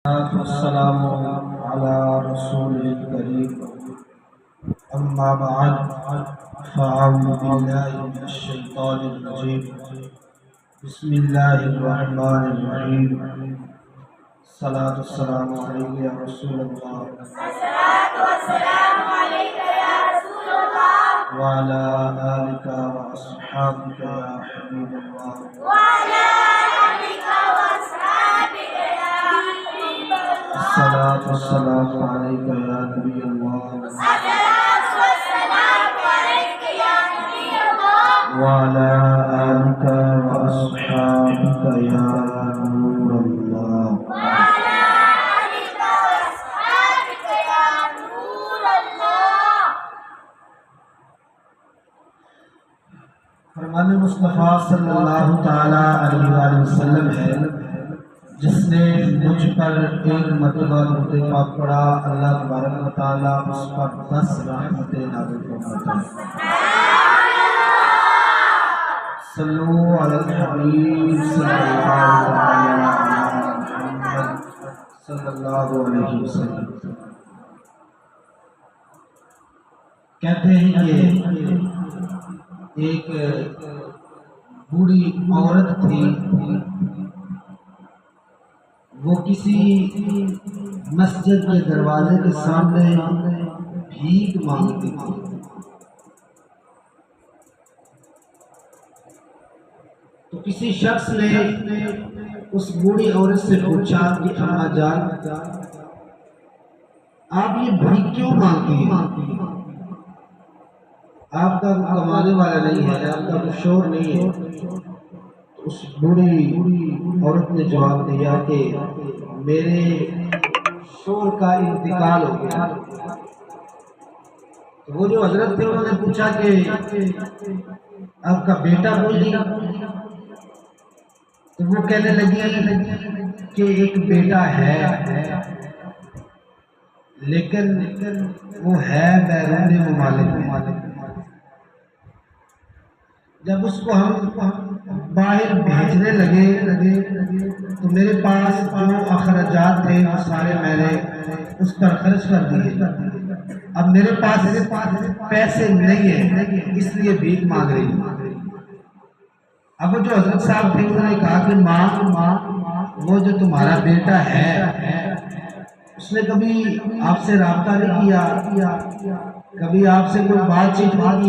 والسلام على رسول الكريم أما بعد فأعوذ بالله من الشيطان الرجيم بسم الله الرحمن الرحيم الصلاة والسلام عليك يا رسول الله وعلى آلك وأصحابك يا حبيب الله الصلاة والسلام عليك يا نبي الله وعلى آلك وأصحابك يا نور الله فرمان مصطفیٰ صلی اللہ تعالی علیہ وآلہ وسلم ہے، جس نے مجھ پر ایک مرتبہ درود پاک پڑھا، اللہ تبارک و تعالیٰ اس پر 10 رحمتیں نازل فرماتا ہے۔ صلو علی الحبیب صلی اللہ علیہ محمد صلی اللہ علیہ وسلم۔ کہتے ہیں کہ ایک بوڑھی عورت تھی، وہ کسی مسجد کے دروازے کے سامنے بھیک مانگتی تھی۔ تو کسی شخص نے اس بوڑھی عورت سے پوچھا کہ اما جان، آپ یہ بھیک کیوں مانگتی ہیں؟ آپ کا کمانے والا نہیں ہے، آپ کا شور نہیں ہے۔ اس بوڑھی عورت نے جواب دیا کہ میرے شور کا انتقال ہو گیا۔ تو وہ جو حضرت تھے انہوں نے پوچھا کہ آپ کا بیٹا کوئی نہیں؟ تو وہ کہنے لگی کہ ایک بیٹا ہے، لیکن وہ ہے بیرون ممالک میں۔ جب اس کو ہم باہر بھیجنے لگے تو میرے پاس جو اخراجات تھے وہ سارے میں نے اس پر خرچ کر دیے۔ اب میرے پاس پیسے نہیں ہیں، اس لیے بھیک مانگ رہی ہوں۔ اب وہ جو حضرت صاحب تھے انہوں نے کہا کہ ماں، وہ جو تمہارا بیٹا ہے اس نے کبھی آپ سے رابطہ نہیں کیا، کبھی آپ سے کوئی بات چیت نہیں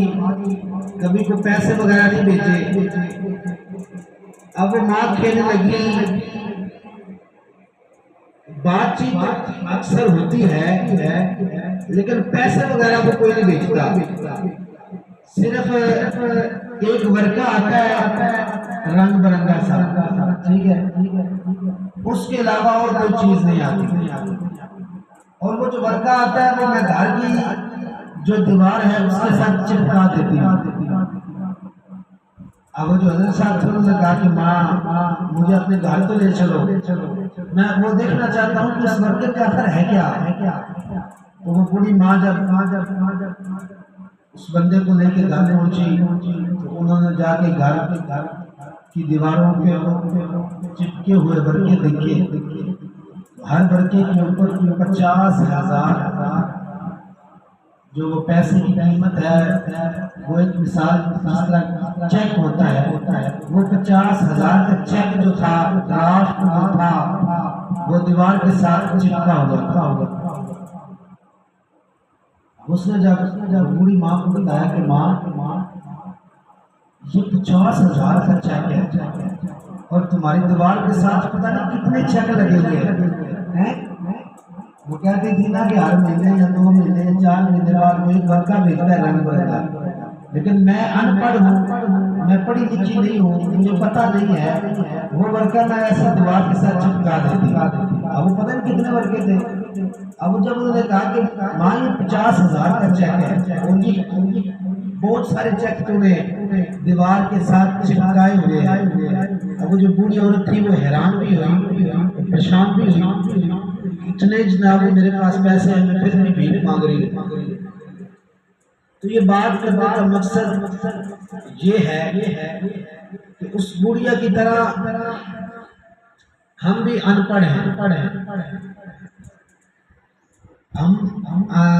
کی، کبھی کوئی پیسے وغیرہ نہیں بھیجے۔ اب وہ ماں کہنے لگی بات چیت اکثر ہوتی ہے لیکن پیسے وغیرہ کو کوئی نہیں بھیجتا، صرف ایک ورقہ آتا ہے رنگ برنگا سا، ٹھیک ہے، اس کے علاوہ اور کوئی چیز نہیں آتی۔ اور وہ جو ورقہ آتا ہے وہ میں گھر کی جو دیوار ہے اس کے ساتھ چپکا دیتی ہوں۔ اب وہ جو حضرت صاحب تھے انہوں نے کہا کہ ماں مجھے اپنے گھر تو لے چلو، میں وہ دیکھنا چاہتا ہوں کہ اس ورقے کے اثر ہے کیا۔ تو وہ بوڑھی ماں جب اس بندے کو لے کے گھر پہنچی تو انہوں نے جا کے گھر کی دیواروں پہ چپکے ہوئے ورقے دیکھے۔ ہر ورقے کے اوپر 50,000 جو وہ پیسے کی قیمت ہے، وہ ایک مثال جس طرح چیک ہوتا ہے، وہ 50,000 کا چیک جو تھا، ڈرافٹ جو تھا، وہ دیوار کے ساتھ چپکا ہوا تھا۔ اس نے جب بوڑھی ماں کو بتایا کہ ماں یہ 50,000 کا چیک ہے اور تمہاری دیوار کے ساتھ پتہ نہیں کتنے چیک لگے ہوئے ہیں۔ وہ کہتی تھی نا کہ ہر مہینے یا 2 مہینے یا 4 مہینے بعد وہ ایک ورقہ بھیجتا ہے رنگ برنگا، لیکن میں ان پڑھ ہوں، میں پڑھی لکھی نہیں ہوں، مجھے پتہ نہیں ہے۔ وہ ورقہ میں ایسے دیوار کے ساتھ چپکا دیتی۔ اب وہ پتہ نہیں کتنے ورقے تھے۔ اب جب انہوں نے کہا کہ ماں یہ 50,000 کا چیک ہے، ان کی بہت سارے چیک تو نے دیوار کے ساتھ چپکائے ہوئے ہیں۔ اب وہ جو بوڑھی عورت تھی وہ حیران بھی ہوئی، پریشان بھی ہوئی، اتنے جناب میرے پاس پیسے ہیں میں پھر بھی بھیک مانگ رہی ہوں۔ تو یہ بات کرنے کا مقصد یہ ہے کہ اس بوڑھیا کی طرح ہم بھی ان پڑھ ہیں،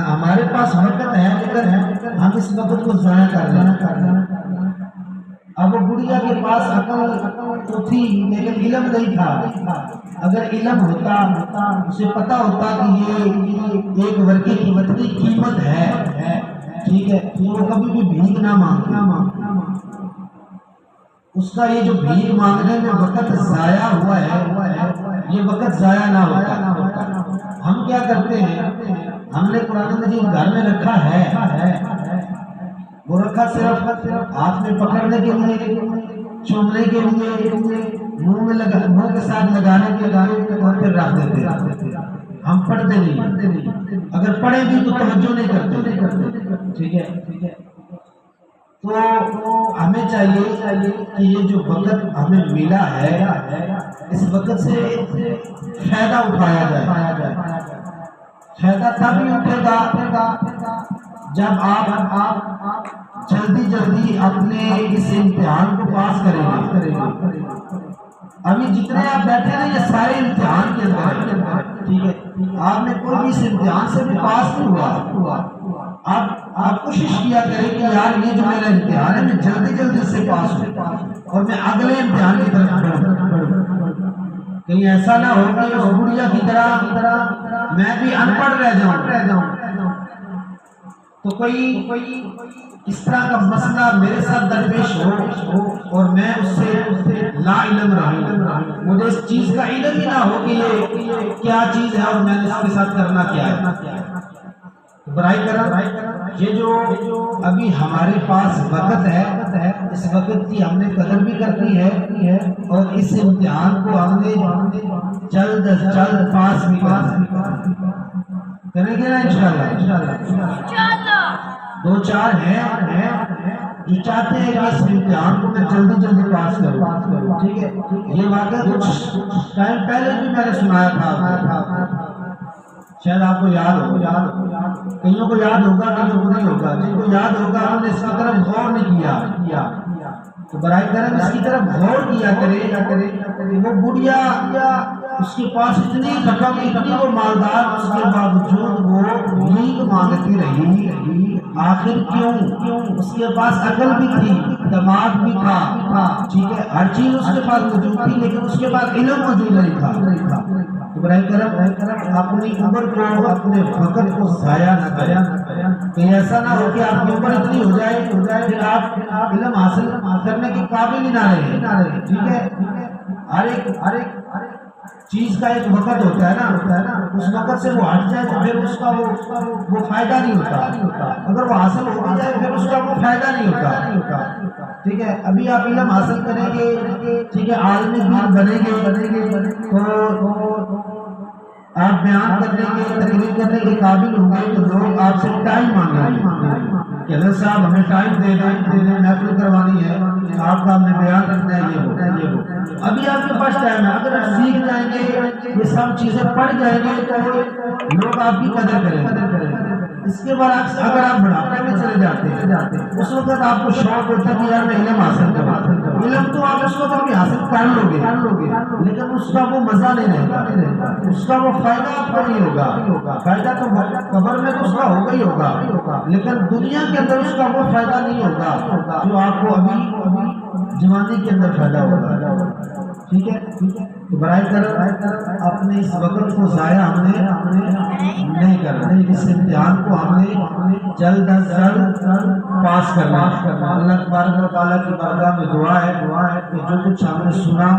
ہمارے پاس وقت ہے لیکن ہم اس وقت کو ضائع کر رہے ہیں۔ اب وہ گڑیا کے پاس عقل تو تھی لیکن علم نہیں تھا۔ اگر علم ہوتا اسے پتا ہوتا کہ یہ ایک ورقے کی اتنی قیمت ہے، ٹھیک ہے، وہ کبھی بھی بھیک نہ مانگتا۔ اس کا یہ جو بھیک مانگنے میں وقت ضائع ہوا ہے، یہ وقت ضائع نہ ہوتا۔ ہم کیا کرتے ہیں، ہم نے قرآن مجید گھر میں رکھا ہے، وہ رکھا صرف ہاتھ میں پکڑنے کے لیے، چومنے کے لیے، منہ کے ساتھ لگانے کے لیے، اور پھر رکھ دیتے۔ ہم پڑھتے نہیں، اگر پڑھیں بھی تو توجہ نہیں کرتے، ٹھیک ہے۔ تو ہمیں چاہیے کہ یہ جو وقت ہمیں ملا ہے، اس وقت سے فائدہ اٹھایا جائے۔ فائدہ تبھی اٹھے گا جب آپ جلدی اپنے اس امتحان کو پاس کریں گے۔ ابھی جتنے آپ بیٹھے ہیں یہ سارے امتحان کے اندر ہے، ٹھیک ہے۔ آپ نے کوئی بھی اس امتحان سے بھی پاس نہیں ہوا، آپ کوشش کیا کریں کہ یار یہ جو میرا امتحان ہے میں جلدی سے پاس ہوں اور میں اگلے امتحان کی طرف بڑھوں۔ کہیں ایسا نہ ہو کہ اس گڑیا کی طرح میں بھی ان پڑھ رہ جاؤں، تو کوئی اس طرح کا مسئلہ میرے ساتھ درپیش ہو اور میں اس سے لا علم رہوں، مجھے اس چیز کا علم ہی نہ ہو کہ یہ کیا چیز ہے اور میں نے اس کے ساتھ کرنا کیا ہے۔ برائے کرم یہ جو ابھی ہمارے پاس وقت ہے، اس وقت کی ہم نے قدر بھی کرنی ہے اور اس امتحان کو ہم نے جلد از جلد پاس بھی کریں گے نا انشاءاللہ۔ دو چار ہیں جو چاہتے ہیں کہ اس امتحان کو میں جلدی پاس کروں، ٹھیک ہے۔ یہ واقعہ کچھ ٹائم پہلے بھی میں نے سنایا تھا، شاید آپ کو یاد ہو، کئیوں کو یاد ہوگا، کئیوں کو نہیں ہوگا۔ جن کو یاد ہوگا ہم نے اس کی طرف غور نہیں کیا، تو برائے کرم اس کی طرف غور کیا کرے۔ وہ گڑیا اس کے پاس اتنی رقم، اتنی وہ مالدار، اس کے باوجود وہ بھیک مانگتی رہی۔ آخر کیوں؟ اس کے پاس عقل بھی تھی، دماغ بھی تھا، ٹھیک ہے، ہر چیز اس کے پاس موجود تھی، لیکن اس کے پاس علم موجود نہیں تھا۔ برائے کرم اپنی عمر کو، اپنے وقت کو ضائع نہ کریں، کہ ایسا نہ ہو کہ آپ کی عمر اتنی ہو جائے کہ آپ علم حاصل کرنے کے قابل ہی نہ رہے، ٹھیک ہے۔ ہر ایک چیز کا ایک وقت ہوتا ہے نا، اس وقت سے وہ ہٹ جائے تو پھر اس کا وہ فائدہ نہیں ہوتا، اگر وہ حاصل ہو بھی جائے پھر اس کا وہ فائدہ نہیں ہوتا، ٹھیک ہے۔ ابھی آپ علم حاصل کریں گے، ٹھیک ہے، عالم دین بنیں گے تو آپ بیان کرنے کے، تقریر کرنے کے قابل ہوں گے تو لوگ آپ سے ٹائم مانگیں گے کہ حضرت صاحب ہمیں ٹائم دے دیں، محفل کروانی ہے، آپ کا ہم نے بیان رکھنا ہے، یہ وہ۔ ابھی آپ کے پاس ٹائم ہے، اگر آپ سیکھ جائیں گے، یہ سب چیزیں پڑھ جائیں گے تو لوگ آپ کی قدر کریں گے۔ اس کے برعکس اگر آپ بڑھاپے میں چلے جاتے ہیں، اس وقت آپ کو شوق ہوتا ہے کہ یار میں علم حاصل کروں، علم تو آپ اس وقت بھی حاصل کر لو گے، لیکن اس کا وہ مزہ نہیں رہتا، اس کا وہ فائدہ آپ کو نہیں ہوگا۔ فائدہ تو قبر میں تو اس کا ہوگا ہی ہوگا، لیکن دنیا کے اندر اس کا وہ فائدہ نہیں ہوگا جو آپ کو ابھی جوانی کے اندر فائدہ ہوگا، ٹھیک ہے۔ تو برائے کرم اپنے اس وقت کو ضائع ہم نے نہیں کرنا، اس امتحان کو ہم نے جلد از جلد پاس کرنا۔ اللہ تبارک و تعالیٰ کی بارگاہ میں دعا ہے کہ جو کچھ ہم نے سنا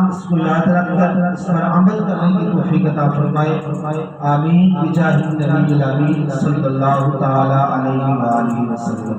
اس کو یاد رکھ کر اس پر عمل کرنے کی توفیق عطا فرمائے، آمین بجاہ النبی الامین صلی اللہ تعالی علیہ وآلہ وسلم۔